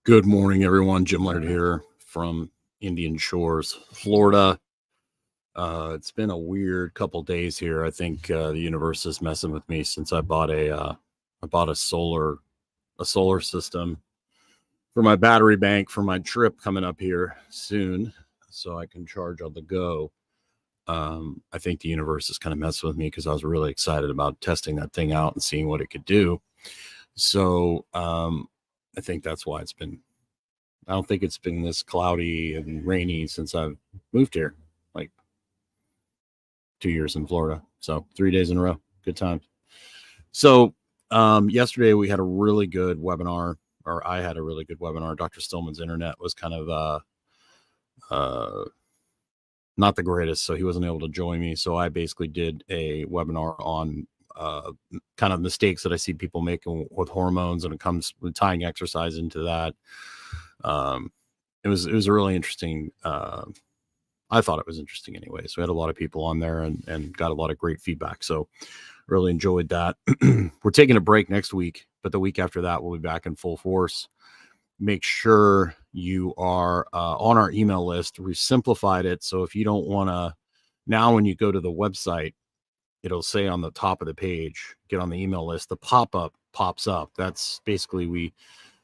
Good morning, everyone. Jim Laird here from Indian Shores, Florida. It's been a weird couple days here. I think the universe is messing with me since I bought a solar system for my battery bank for my trip coming up here soon, so I can charge on the go. I think the universe is kind of messing with me because I was really excited about testing that thing out and seeing what it could do. So I think that's why it's been I don't think it's been this cloudy and rainy since I've moved here, like 2 years in Florida. So 3 days in a row, good times. So yesterday we had a really good webinar, or I had a really good webinar. Dr. Stillman's internet was kind of uh, not the greatest, so he wasn't able to join me. So I basically did a webinar on kind of mistakes that I see people making with hormones, and it comes with tying exercise into that. Um, it was a really interesting. I thought it was interesting anyway. So we had a lot of people on there and got a lot of great feedback. So really enjoyed that. We're taking a break next week, but the week after that we'll be back in full force. Make sure you are on our email list. We've simplified it, so if you don't want to, now when you go to the website, it'll say on the top of the page, get on the email list. The pop-up pops up. That's basically, we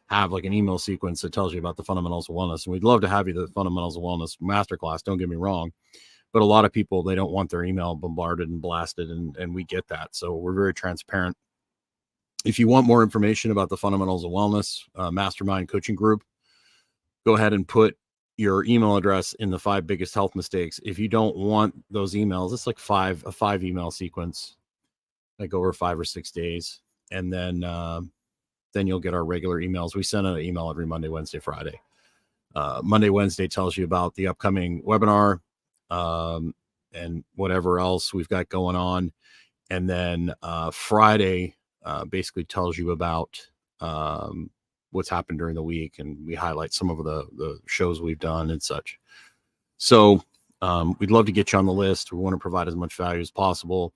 have like an email sequence that tells you about the fundamentals of wellness. And we'd love to have you the fundamentals of wellness masterclass. Don't get me wrong. But a lot of people, they don't want their email bombarded and blasted. And we get that. So we're very transparent. If you want more information about the fundamentals of wellness mastermind coaching group, go ahead and put your email address in the 5 biggest health mistakes. If you don't want those emails, it's like a 5 email sequence, like over 5 or 6 days. And then you'll get our regular emails. We send an email every Monday, Wednesday, Friday. Monday, Wednesday tells you about the upcoming webinar and whatever else we've got going on. And then Friday basically tells you about what's happened during the week. And we highlight some of the shows we've done and such. So we'd love to get you on the list. We want to provide as much value as possible.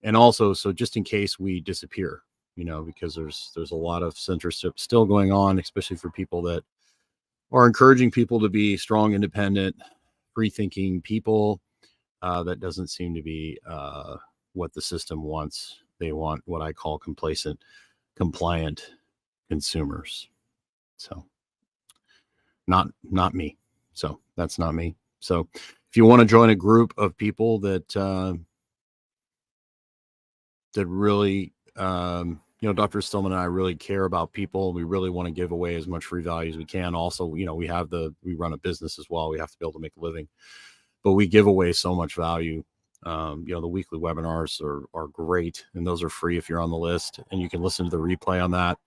And also, so just in case we disappear, because there's a lot of censorship still going on, especially for people that are encouraging people to be strong, independent, free-thinking people. That doesn't seem to be what the system wants. They want what I call complacent, compliant consumers. So not me. So that's not me. So if you want to join a group of people that really Dr. Stillman and I really care about people. We really want to give away as much free value as we can. Also, we run a business as well. We have to be able to make a living, but we give away so much value. The weekly webinars are great, and those are free if you're on the list, and you can listen to the replay on that.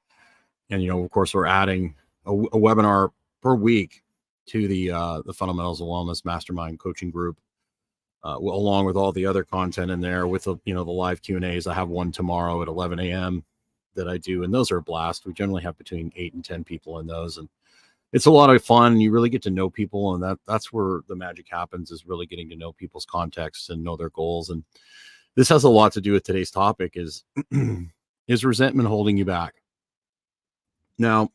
And, of course, we're adding a webinar per week to the Fundamentals of Wellness Mastermind Coaching Group. Along with all the other content in there with the live Q&As. I have one tomorrow at 11 a.m. that I do, and those are a blast. We generally have between 8 and 10 people in those, and it's a lot of fun. You really get to know people, and that's where the magic happens, is really getting to know people's contexts and know their goals. And this has a lot to do with today's topic is is resentment holding you back? Now,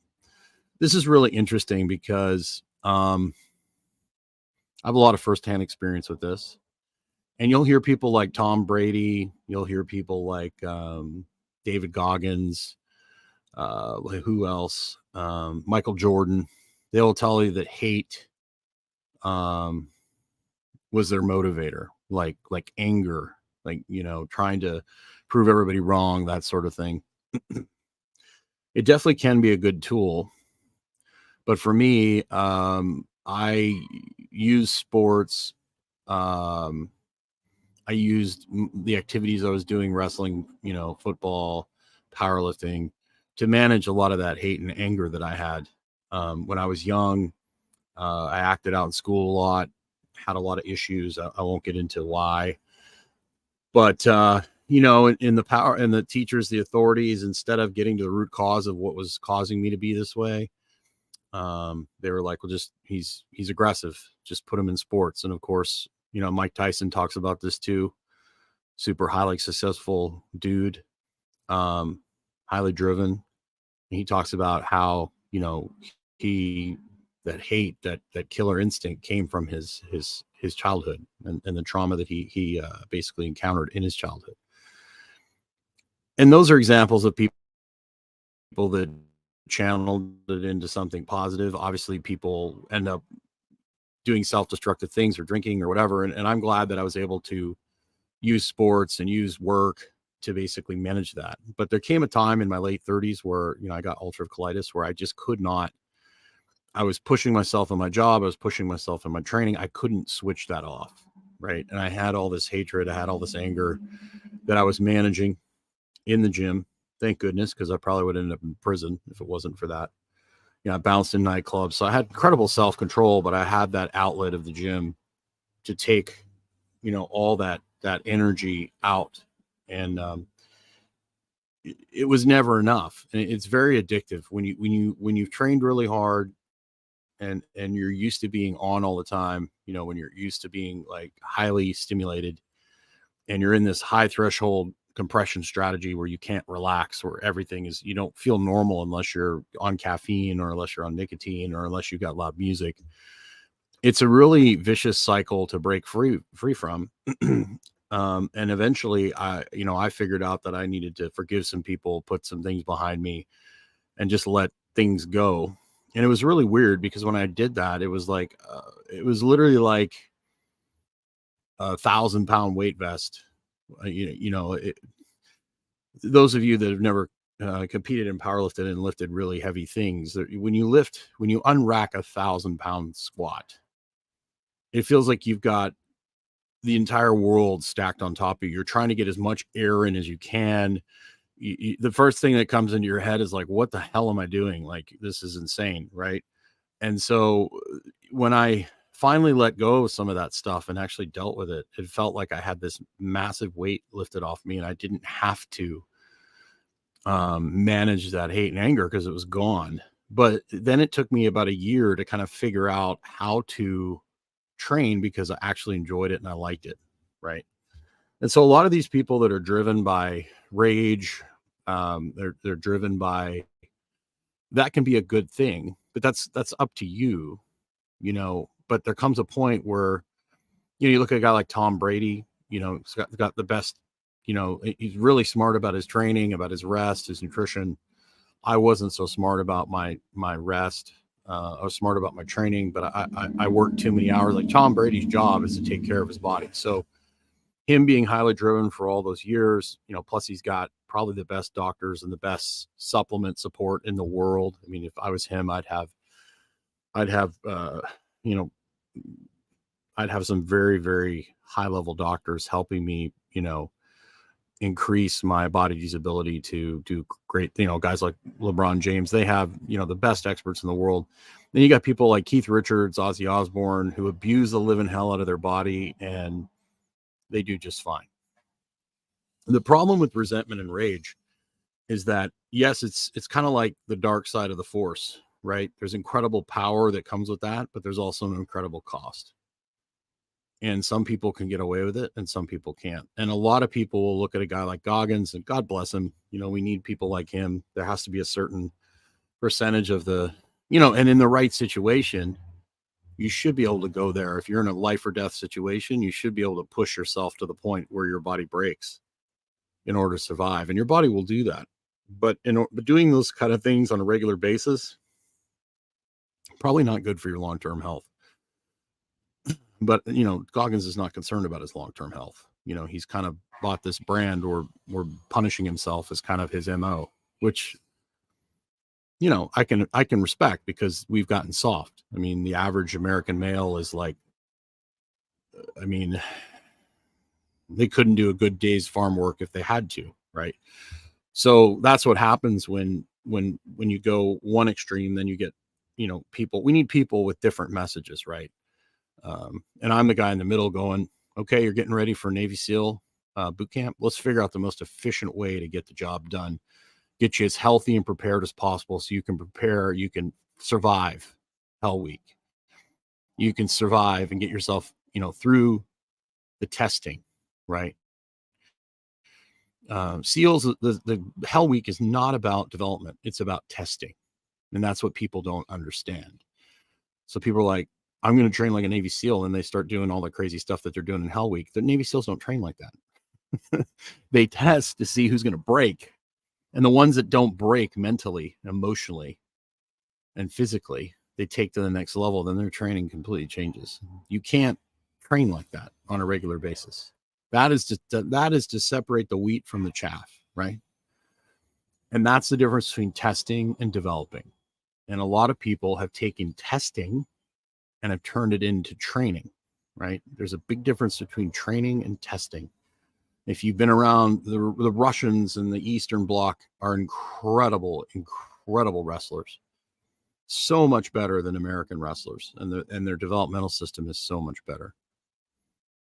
this is really interesting because I have a lot of firsthand experience with this. And you'll hear people like Tom Brady. You'll hear people like David Goggins. Who else? Michael Jordan. They'll tell you that hate was their motivator, like anger, like, trying to prove everybody wrong, that sort of thing. It definitely can be a good tool. But for me, I use sports. I used the activities I was doing, wrestling, football, powerlifting, to manage a lot of that hate and anger that I had. When I was young, I acted out in school a lot, had a lot of issues. I won't get into why. But, in the power and the teachers, the authorities, instead of getting to the root cause of what was causing me to be this way, they were like, well, he's aggressive, just put him in sports. And of course, Mike Tyson talks about this too. Super highly successful dude, highly driven. And he talks about how, that hate, that killer instinct came from his childhood and the trauma that he basically encountered in his childhood. And those are examples of people that channeled it into something positive. Obviously, people end up doing self-destructive things or drinking or whatever. And I'm glad that I was able to use sports and use work to basically manage that. But there came a time in my late 30s where, I got ulcerative colitis, where I just could not. I was pushing myself in my job. I was pushing myself in my training. I couldn't switch that off. Right. And I had all this hatred. I had all this anger that I was managing in the gym. Thank goodness, because I probably would end up in prison if it wasn't for that. I bounced in nightclubs. So I had incredible self-control, but I had that outlet of the gym to take, all that energy out. And it was never enough. And it's very addictive when you've trained really hard and you're used to being on all the time, when you're used to being like highly stimulated and you're in this high threshold compression strategy where you can't relax, where everything is, you don't feel normal unless you're on caffeine or unless you're on nicotine or unless you've got loud music. It's a really vicious cycle to break free from. And eventually I figured out that I needed to forgive some people, put some things behind me and just let things go. And it was really weird because when I did that, it was like, it was literally like a 1,000-pound weight vest. Those of you that have never competed in powerlifting and lifted really heavy things, when you unrack 1,000-pound squat, it feels like you've got the entire world stacked on top of you. You're trying to get as much air in as you can. The first thing that comes into your head is like, what the hell am I doing? Like, this is insane. Right. And so when I finally let go of some of that stuff and actually dealt with it, it felt like I had this massive weight lifted off me and I didn't have to manage that hate and anger because it was gone. But then it took me about a year to kind of figure out how to train because I actually enjoyed it and I liked it. Right. And so a lot of these people that are driven by rage, they're driven by, that can be a good thing, but that's up to you, but there comes a point where, you look at a guy like Tom Brady, he's got the best, he's really smart about his training, about his rest, his nutrition. I wasn't so smart about my rest. I was smart about my training, but I worked too many hours. Like Tom Brady's job is to take care of his body. So him being highly driven for all those years, plus he's got probably the best doctors and the best supplement support in the world. I mean, if I was him, I'd have some very, very high level doctors helping me, increase my body's ability to do great, guys like LeBron James, they have, the best experts in the world. Then you got people like Keith Richards, Ozzy Osbourne, who abuse the living hell out of their body and they do just fine. The problem with resentment and rage is that, yes, it's kind of like the dark side of the force, right? There's incredible power that comes with that, but there's also an incredible cost. And some people can get away with it and some people can't. And a lot of people will look at a guy like Goggins and God bless him. We need people like him. There has to be a certain percentage of the, and in the right situation, you should be able to go there. If you're in a life or death situation, you should be able to push yourself to the point where your body breaks in order to survive. And your body will do that. But doing those kind of things on a regular basis, probably not good for your long-term health. But, Goggins is not concerned about his long-term health. He's kind of bought this brand or punishing himself as kind of his MO, which, I can respect because we've gotten soft. I mean, the average American male is like, they couldn't do a good day's farm work if they had to. Right. So that's what happens when you go one extreme, then you get, people, we need people with different messages. Right. And I'm the guy in the middle going, okay, you're getting ready for Navy SEAL boot camp. Let's figure out the most efficient way to get the job done, get you as healthy and prepared as possible. So you can survive Hell Week. You can survive and get yourself, through the testing, right? SEALs, the Hell Week is not about development. It's about testing. And that's what people don't understand. So people are like, I'm going to train like a Navy SEAL, and they start doing all the crazy stuff that they're doing in Hell Week. The Navy SEALs don't train like that. They test to see who's going to break. And the ones that don't break mentally, emotionally, and physically, they take to the next level. Then their training completely changes. You can't train like that on a regular basis. That is to separate the wheat from the chaff, right? And that's the difference between testing and developing. And a lot of people have taken testing and have turned it into training, right? There's a big difference between training and testing. If you've been around, the Russians and the Eastern Bloc are incredible wrestlers. So much better than American wrestlers, and their developmental system is so much better.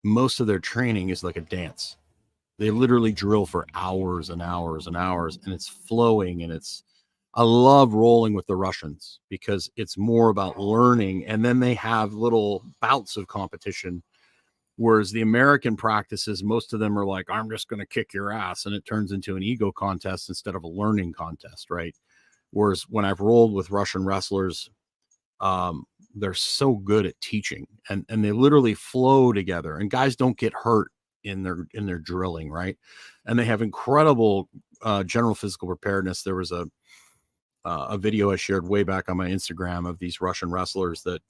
Most of their training is like a dance. They literally drill for hours and hours and hours, and it's flowing, and I love rolling with the Russians because it's more about learning, and then they have little bouts of competition. Whereas the American practices, most of them are like, I'm just going to kick your ass. And it turns into an ego contest instead of a learning contest, right? Whereas when I've rolled with Russian wrestlers, they're so good at teaching, and they literally flow together, and guys don't get hurt in their drilling, right? And they have incredible general physical preparedness. There was a video I shared way back on my Instagram of these Russian wrestlers that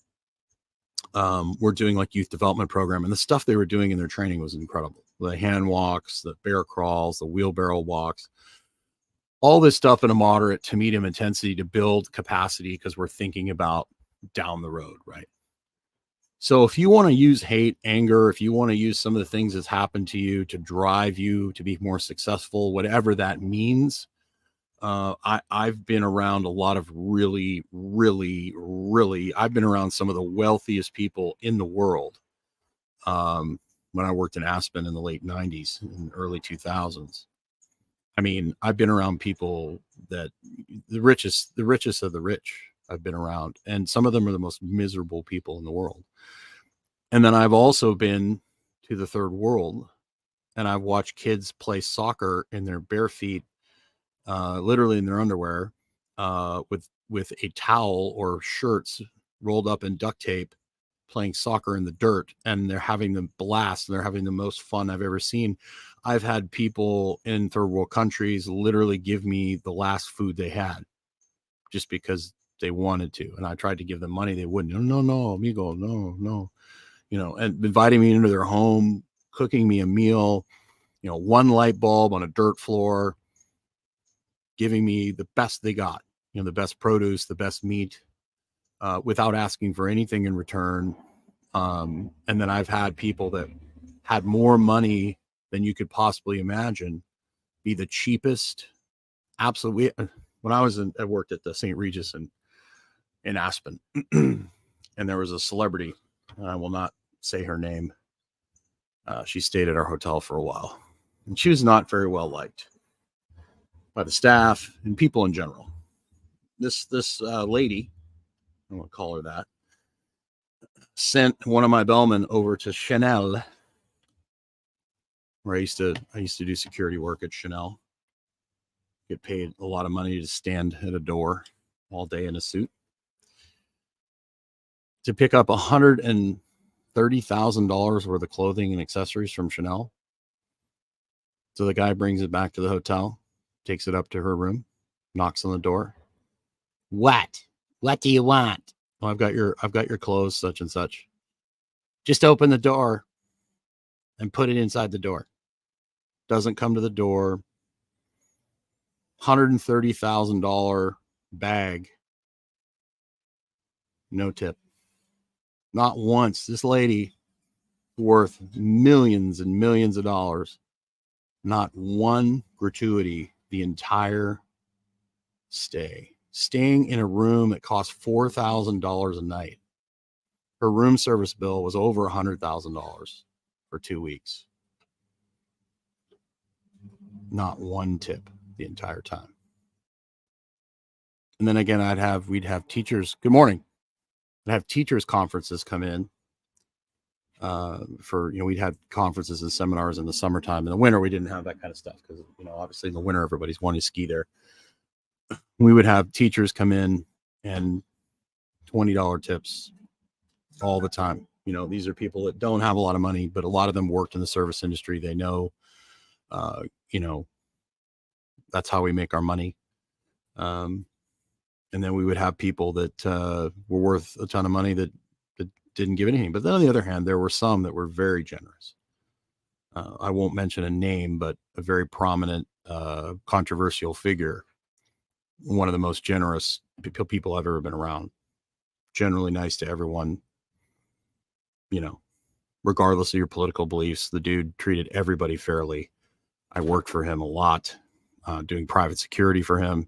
were doing like youth development program, and the stuff they were doing in their training was incredible. The hand walks, the bear crawls, the wheelbarrow walks, all this stuff in a moderate to medium intensity to build capacity, because we're thinking about down the road, right? So if you want to use hate, anger, if you want to use some of the things that's happened to you to drive you to be more successful, whatever that means, I've been around a lot of really, I've been around some of the wealthiest people in the world. When I worked in Aspen in the late 90s and early 2000s. I mean, I've been around people that the richest of the rich I've been around, and some of them are the most miserable people in the world. And then I've also been to the third world, and I've watched kids play soccer in their bare feet, literally in their underwear, with a towel or shirts rolled up in duct tape, playing soccer in the dirt, and they're having the blast, and they're having the most fun I've ever seen. I've had people in third world countries literally give me the last food they had just because they wanted to. And I tried to give them money. They wouldn't. No, amigo, no, and inviting me into their home, cooking me a meal, one light bulb on a dirt floor, giving me the best they got, the best produce, the best meat, without asking for anything in return. And then I've had people that had more money than you could possibly imagine be the cheapest. Absolutely. When I I worked at the St. Regis in Aspen, and there was a celebrity, and I will not say her name. She stayed at our hotel for a while, and she was not very well liked by the staff and people in general. This lady, I won't call her that, sent one of my bellmen over to Chanel, where I used to do security work at Chanel. Get paid a lot of money to stand at a door all day in a suit, to pick up $130,000 worth of clothing and accessories from Chanel. So the guy brings it back to the hotel, takes it up to her room, knocks on the door. What do you want? Well, I've got your clothes, such and such. Just open the door and put it inside the door. Doesn't come to the door. $130,000 bag. No tip. Not once. This lady, worth millions and millions of dollars, not one gratuity the entire stay. Staying in a room that cost $4,000 a night. Her room service bill was over $100,000 for 2 weeks. Not one tip the entire time. And then again, we'd have teachers. Good morning. I'd have teachers conferences come in. We'd have conferences and seminars in the summertime. In the winter, we didn't have that kind of stuff because, obviously in the winter, everybody's wanting to ski there. We would have teachers come in and $20 tips all the time. You know, these are people that don't have a lot of money, but a lot of them worked in the service industry. They know, you know, that's how we make our money. And then we would have people that were worth a ton of money that didn't give anything. But then on the other hand, there were some that were very generous. I won't mention a name, but a very prominent, controversial figure, one of the most generous people I've ever been around. Generally nice to everyone, you know, regardless of your political beliefs. The dude treated everybody fairly. I worked for him a lot, doing private security for him.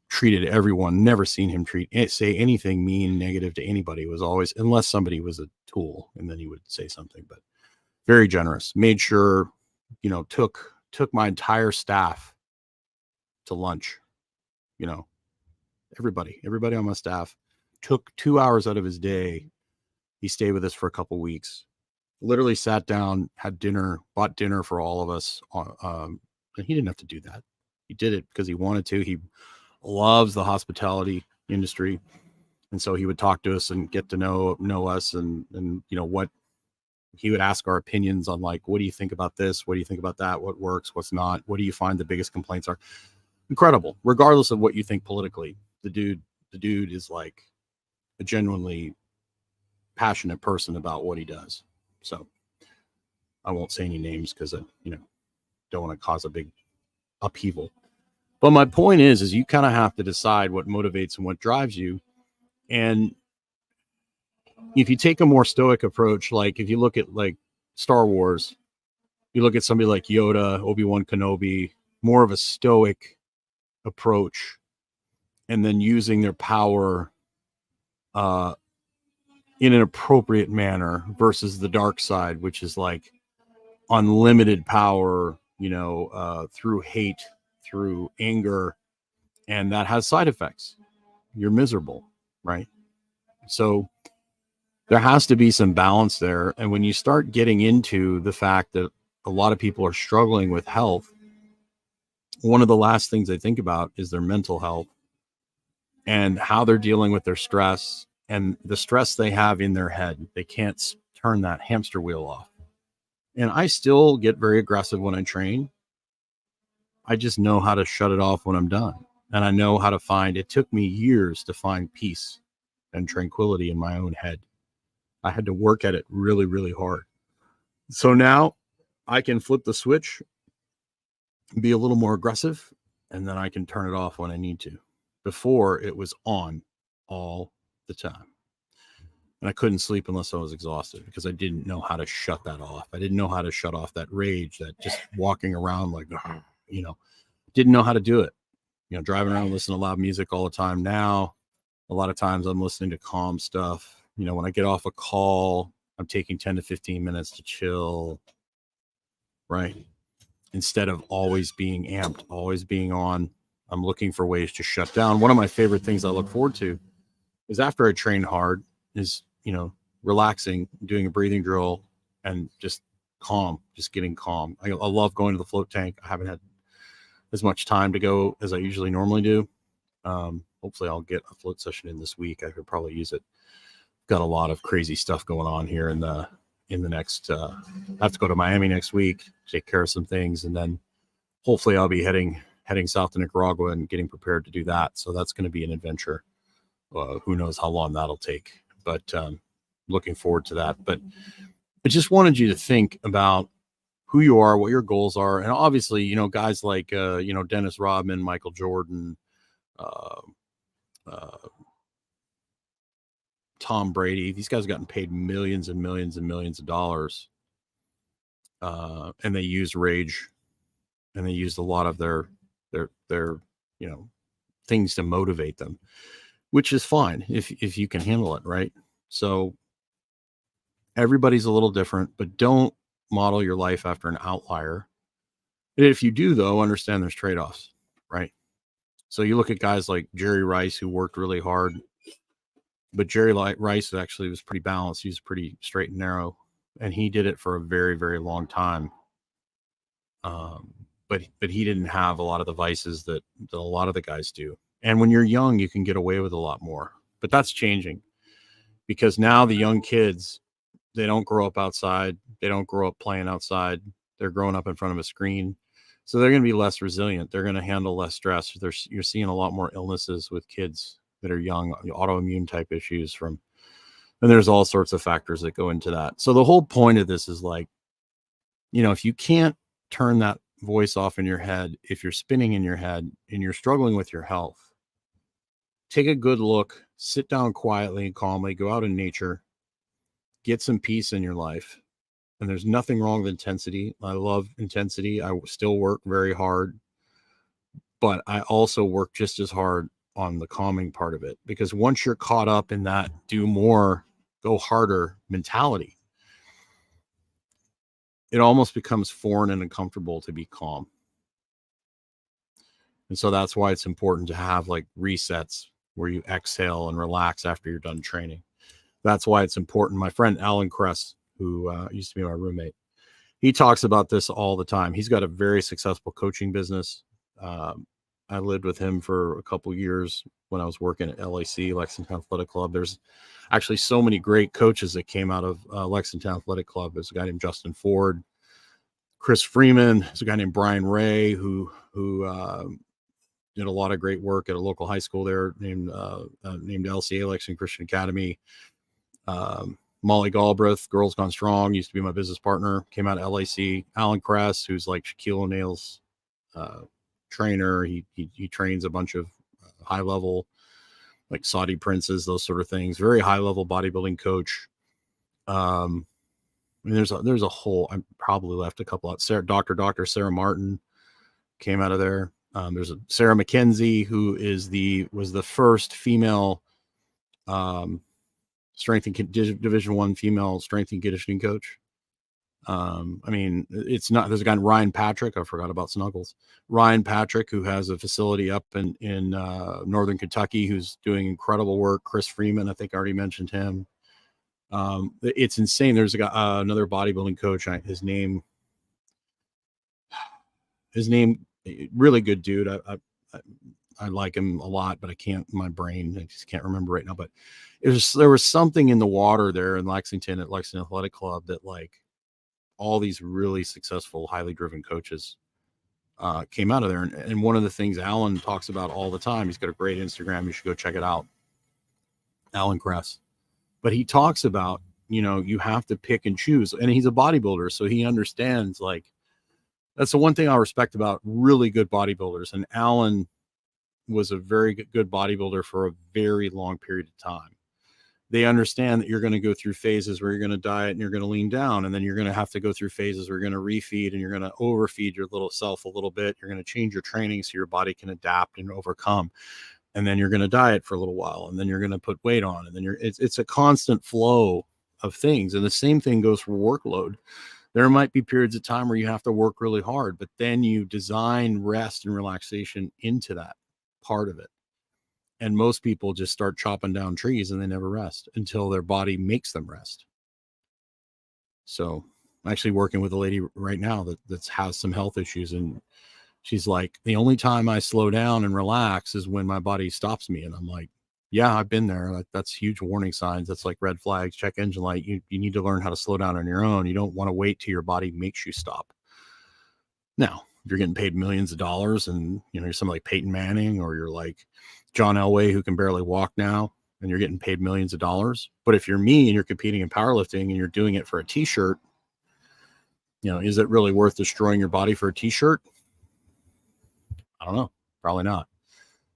Treated everyone, never seen him say anything mean, negative to anybody. It was always, unless somebody was a tool, and then he would say something, but very generous. Made sure, you know, took my entire staff to lunch. You know, everybody on my staff took 2 hours out of his day. He stayed with us for a couple weeks, literally sat down, had dinner, bought dinner for all of us. And he didn't have to do that. He did it because he wanted to. He loves the hospitality industry. And so he would talk to us and get to know us, and you know, what he would ask our opinions on, like, what do you think about this? What do you think about that? What works? What's not? What do you find the biggest complaints are? Incredible. Regardless of what you think politically, the dude is like a genuinely passionate person about what he does. So I won't say any names because I, you know, don't want to cause a big upheaval. But my point is you kind of have to decide what motivates and what drives you. And if you take a more stoic approach, like if you look at like Star Wars, you look at somebody like Yoda, Obi-Wan Kenobi, more of a stoic approach, and then using their power in an appropriate manner versus the dark side, which is like unlimited power, you know, through hate, through anger, and that has side effects. You're miserable, right? So there has to be some balance there. And when you start getting into the fact that a lot of people are struggling with health, one of the last things they think about is their mental health and how they're dealing with their stress and the stress they have in their head. They can't turn that hamster wheel off. And I still get very aggressive when I train. I just know how to shut it off when I'm done. And I know how to find, it took me years to find peace and tranquility in my own head. I had to work at it really, really hard. So now I can flip the switch, be a little more aggressive, and then I can turn it off when I need to. Before, it was on all the time. And I couldn't sleep unless I was exhausted because I didn't know how to shut that off. I didn't know how to shut off that rage, that just walking around like, you know, didn't know how to do it. You know, driving around, listening to loud music all the time. Now, a lot of times I'm listening to calm stuff. You know, when I get off a call, I'm taking 10 to 15 minutes to chill, right? Instead of always being amped, always being on, I'm looking for ways to shut down. One of my favorite things I look forward to is after I train hard is, you know, relaxing, doing a breathing drill and just calm, just getting calm. I love going to the float tank. I haven't had as much time to go as I usually normally do. Hopefully I'll get a float session in this week. I could probably use it. Got a lot of crazy stuff going on here in the next, I have to go to Miami next week, take care of some things. And then hopefully I'll be heading south to Nicaragua and getting prepared to do that. So that's going to be an adventure. Who knows how long that'll take, but looking forward to that. But I just wanted you to think about who you are, what your goals are. And obviously, you know, guys like, you know, Dennis Rodman, Michael Jordan, Tom Brady, these guys have gotten paid millions and millions and millions of dollars. And they use rage and they used a lot of their, you know, things to motivate them, which is fine if you can handle it. Right. So everybody's a little different, but don't model your life after an outlier. And if you do, though, understand there's trade-offs, right? So you look at guys like Jerry Rice, who worked really hard, but Jerry Rice actually was pretty balanced. He was pretty straight and narrow, and he did it for a very, very long time. But he didn't have a lot of the vices that a lot of the guys do. And when you're young, you can get away with a lot more. But that's changing, because now the young kids, they don't grow up outside. They don't grow up playing outside. They're growing up in front of a screen. So they're going to be less resilient. They're going to handle less stress. You're seeing a lot more illnesses with kids that are young, autoimmune type issues from, and there's all sorts of factors that go into that. So the whole point of this is like, if you can't turn that voice off in your head, if you're spinning in your head and you're struggling with your health, take a good look, sit down quietly and calmly, go out in nature, get some peace in your life. And there's nothing wrong with intensity. I love intensity. I still work very hard, but I also work just as hard on the calming part of it, because once you're caught up in that do more, go harder mentality, it almost becomes foreign and uncomfortable to be calm. And so that's why it's important to have like resets where you exhale and relax after you're done training. That's why it's important. My friend Alan Kress, who used to be my roommate, he talks about this all the time. He's got a very successful coaching business. I lived with him for a couple years when I was working at LAC, Lexington Athletic Club. There's actually so many great coaches that came out of Lexington Athletic Club. There's a guy named Justin Ford, Chris Freeman. There's a guy named Brian Ray who did a lot of great work at a local high school there named LCA, Lexington Christian Academy. Molly Galbraith, Girls Gone Strong, used to be my business partner, came out of LAC. Alan Kress, who's like Shaquille O'Neal's trainer. He trains a bunch of high level, like Saudi princes, those sort of things. Very high level bodybuilding coach. I mean, there's a whole. I probably left a couple out. Dr. Sarah Martin came out of there. There's a Sarah McKenzie, who was the first female strength and Division I female strength and conditioning coach. I mean, it's not, there's a guy, Ryan Patrick. I forgot about Snuggles. Ryan Patrick, who has a facility up in Northern Kentucky, who's doing incredible work. Chris Freeman, I think I already mentioned him. It's insane. There's a guy, another bodybuilding coach. His name, really good dude. I like him a lot, but my brain, I just can't remember right now. But there was something in the water there in Lexington at Lexington Athletic Club that like all these really successful, highly driven coaches came out of there. And one of the things Alan talks about all the time, he's got a great Instagram. You should go check it out. Alan Kress. But he talks about, you have to pick and choose. And he's a bodybuilder, so he understands, like, that's the one thing I respect about really good bodybuilders. And Alan was a very good bodybuilder for a very long period of time. They understand that you're going to go through phases where you're going to diet and you're going to lean down. And then you're going to have to go through phases where you're going to refeed and you're going to overfeed your little self a little bit. You're going to change your training so your body can adapt and overcome. And then you're going to diet for a little while. And then you're going to put weight on. And then it's a constant flow of things. And the same thing goes for workload. There might be periods of time where you have to work really hard, but then you design rest and relaxation into that part of it. And most people just start chopping down trees and they never rest until their body makes them rest. So I'm actually working with a lady right now that has some health issues. And she's like, the only time I slow down and relax is when my body stops me. And I'm like, yeah, I've been there. That's huge warning signs. That's like red flags, check engine light. You need to learn how to slow down on your own. You don't want to wait till your body makes you stop. Now, if you're getting paid millions of dollars and you're somebody like Peyton Manning, or you're like John Elway, who can barely walk now, and you're getting paid millions of dollars. But if you're me and you're competing in powerlifting and you're doing it for a t-shirt, is it really worth destroying your body for a t-shirt? I don't know. Probably not.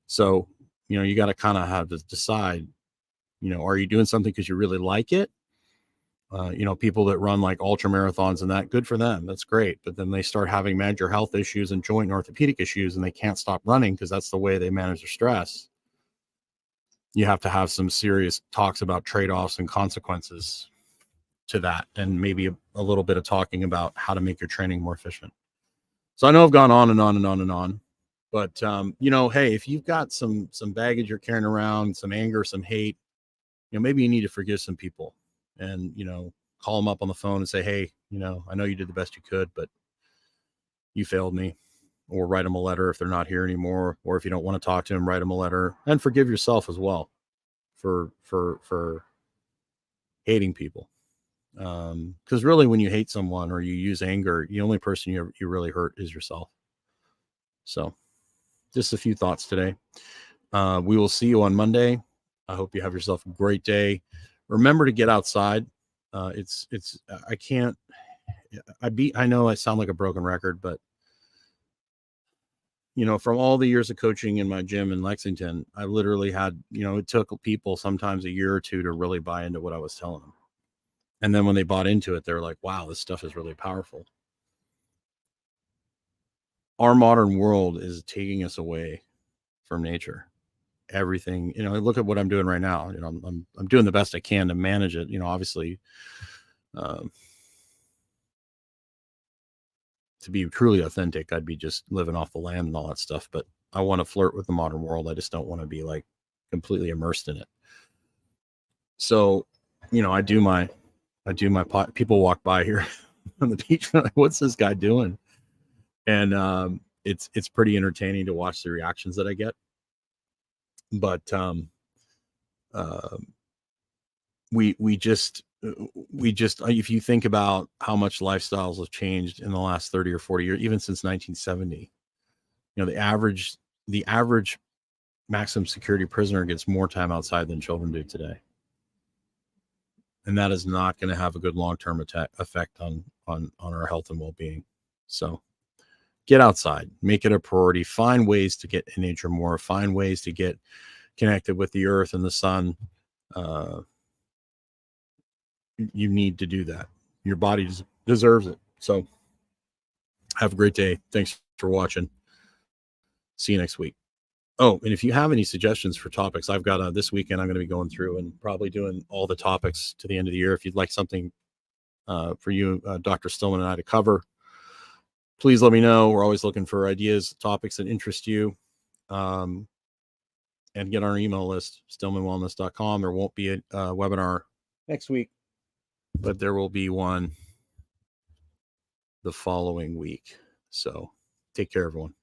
So, you got to kind of have to decide, are you doing something because you really like it? People that run like ultra marathons and that, good for them. That's great. But then they start having major health issues and joint and orthopedic issues, and they can't stop running because that's the way they manage their stress. You have to have some serious talks about trade-offs and consequences to that, and maybe a little bit of talking about how to make your training more efficient. So I know I've gone on and on and on and on, but hey, if you've got some baggage you're carrying around, some anger, some hate, maybe you need to forgive some people and, call them up on the phone and say, hey, I know you did the best you could, but you failed me. or write them a letter if they're not here anymore, or if you don't want to talk to them, write them a letter, and forgive yourself as well for hating people. Because really, when you hate someone or you use anger, the only person you really hurt is yourself. So just a few thoughts today. We will see you on Monday. I hope you have yourself a great day. Remember to get outside. I know I sound like a broken record, but from all the years of coaching in my gym in Lexington, I literally had, it took people sometimes a year or two to really buy into what I was telling them. And then when they bought into it, they're like, wow, this stuff is really powerful. Our modern world is taking us away from nature. Everything, look at what I'm doing right now. I'm doing the best I can to manage it. Obviously, to be truly authentic, I'd be just living off the land and all that stuff. But I want to flirt with the modern world. I just don't want to be like completely immersed in it. So, I do my people walk by here on the beach. Like, what's this guy doing? And it's pretty entertaining to watch the reactions that I get. But we just if you think about how much lifestyles have changed in the last 30 or 40 years, even since 1970, the average maximum security prisoner gets more time outside than children do today. And that is not going to have a good long-term effect on our health and well-being. So get outside, make it a priority, find ways to get in nature more, find ways to get connected with the earth and the sun. You need to do that. Your body deserves it. So have a great day. Thanks for watching. See you next week. Oh, and if you have any suggestions for topics, I've got this weekend, I'm going to be going through and probably doing all the topics to the end of the year. If you'd like something for you, Dr. Stillman and I to cover, please let me know. We're always looking for ideas, topics that interest you. And get on our email list, stillmanwellness.com. There won't be a webinar next week, but there will be one the following week. So take care, everyone.